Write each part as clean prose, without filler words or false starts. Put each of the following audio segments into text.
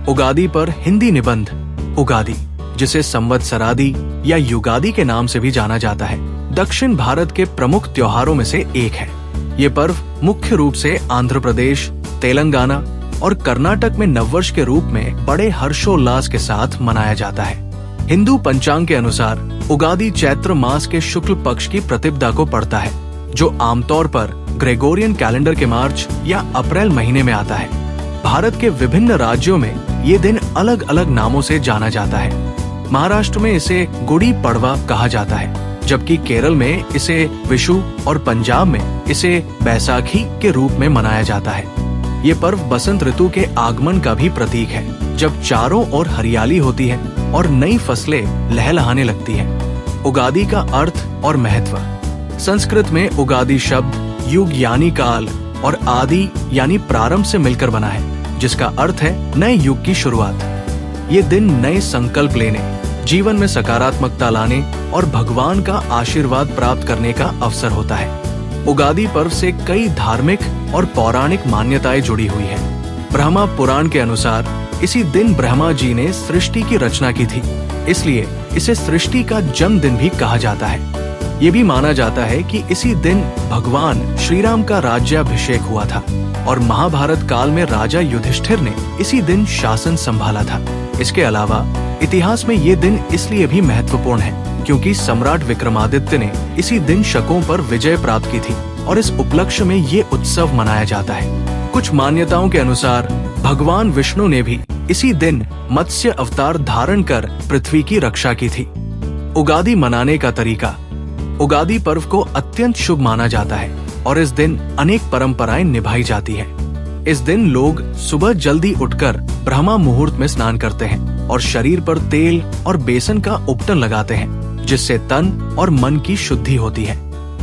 उगादी पर हिंदी निबंध उगादी, जिसे संवत्सरादी या युगादी के नाम से भी जाना जाता है, दक्षिण भारत के प्रमुख त्योहारों में से एक है। ये पर्व मुख्य रूप से आंध्र प्रदेश, तेलंगाना और कर्नाटक में नववर्ष के रूप में बड़े हर्षोल्लास के साथ मनाया जाता है। हिंदू पंचांग के अनुसार उगादी चैत्र मास के शुक्ल पक्ष की प्रतिपदा को पड़ता है, जो आमतौर पर ग्रेगोरियन कैलेंडर के मार्च या अप्रैल महीने में आता है। भारत के विभिन्न राज्यों में ये दिन अलग अलग नामों से जाना जाता है। महाराष्ट्र में इसे गुड़ी पड़वा कहा जाता है, जबकि केरल में इसे विशु और पंजाब में इसे बैसाखी के रूप में मनाया जाता है। ये पर्व बसंत ऋतु के आगमन का भी प्रतीक है, जब चारों ओर हरियाली होती है और नई फसलें लहलहाने लगती हैं। उगादी का अर्थ और महत्व। संस्कृत में उगादी शब्द युग यानी काल और आदि यानी प्रारंभ से मिलकर बना है, जिसका अर्थ है नए युग की शुरुआत। ये दिन नए संकल्प लेने, जीवन में सकारात्मकता लाने और भगवान का आशीर्वाद प्राप्त करने का अवसर होता है। उगादी पर्व से कई धार्मिक और पौराणिक मान्यताएं जुड़ी हुई हैं। ब्रह्मा पुराण के अनुसार इसी दिन ब्रह्मा जी ने सृष्टि की रचना की थी, इसलिए इसे सृष्टि का जन्मदिन भी कहा जाता है। ये भी माना जाता है कि इसी दिन भगवान श्री राम का राज्याभिषेक हुआ था और महाभारत काल में राजा युधिष्ठिर ने इसी दिन शासन संभाला था। इसके अलावा इतिहास में ये दिन इसलिए भी महत्वपूर्ण है क्योंकि सम्राट विक्रमादित्य ने इसी दिन शकों पर विजय प्राप्त की थी और इस उपलक्ष्य में ये उत्सव मनाया जाता है। कुछ मान्यताओं के अनुसार भगवान विष्णु ने भी इसी दिन मत्स्य अवतार धारण कर पृथ्वी की रक्षा की थी। उगादी मनाने का तरीका। उगादी पर्व को अत्यंत शुभ माना जाता है और इस दिन अनेक परंपराएं निभाई जाती है। इस दिन लोग सुबह जल्दी उठकर ब्रह्मा मुहूर्त में स्नान करते हैं और शरीर पर तेल और बेसन का उपटन लगाते हैं, जिससे तन और मन की शुद्धि होती है।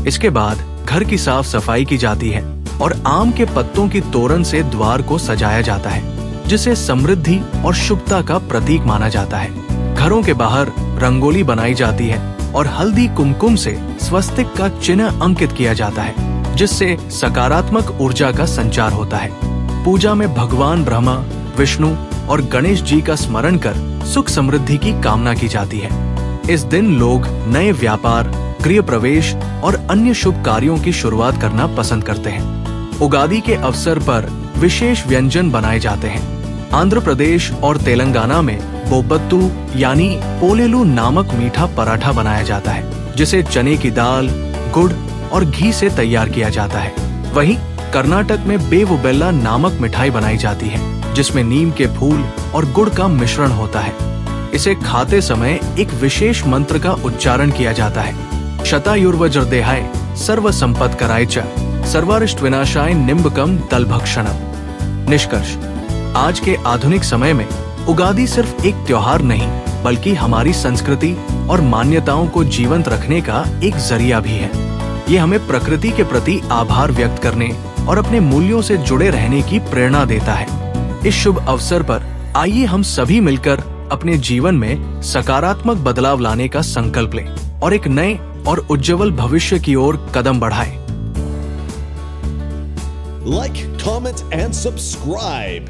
इसके बाद घर की साफ सफाई की जाती है और आम के पत्तों की तोरण से द्वार को सजाया जाता है, जिसे समृद्धि और शुभता का प्रतीक माना जाता है। घरों के बाहर रंगोली बनाई जाती है और हल्दी कुमकुम से स्वस्तिक का चिन्ह अंकित किया जाता है, जिससे सकारात्मक ऊर्जा का संचार होता है। पूजा में भगवान ब्रह्मा, विष्णु और गणेश जी का स्मरण कर सुख समृद्धि की कामना की जाती है। इस दिन लोग नए व्यापार, गृह प्रवेश और अन्य शुभ कार्यों की शुरुआत करना पसंद करते हैं। उगादी के अवसर पर विशेष व्यंजन बनाए जाते हैं। आंध्र प्रदेश और तेलंगाना में बोबत्तू यानी पोलेलू नामक मीठा पराठा बनाया जाता है, जिसे चने की दाल, गुड़ और घी से तैयार किया जाता है। वहीं कर्नाटक में बेवुबेल्ला नामक मिठाई बनाई जाती है, जिसमें नीम के फूल और गुड़ का मिश्रण होता है। इसे खाते समय एक विशेष मंत्र का उच्चारण किया जाता है, शतायुर्वज्रदेहाय सर्व संपत्कराय च सर्वारिष्ट विनाशाय निम्बकम दलभक्षणम। निष्कर्ष, आज के आधुनिक समय में उगादी सिर्फ एक त्योहार नहीं, बल्कि हमारी संस्कृति और मान्यताओं को जीवंत रखने का एक जरिया भी है। ये हमें प्रकृति के प्रति आभार व्यक्त करने और अपने मूल्यों से जुड़े रहने की प्रेरणा देता है। इस शुभ अवसर पर आइए हम सभी मिलकर अपने जीवन में सकारात्मक बदलाव लाने का संकल्प लें और एक नए और उज्जवल भविष्य की ओर कदम बढ़ाएं। Like, comment, and subscribe.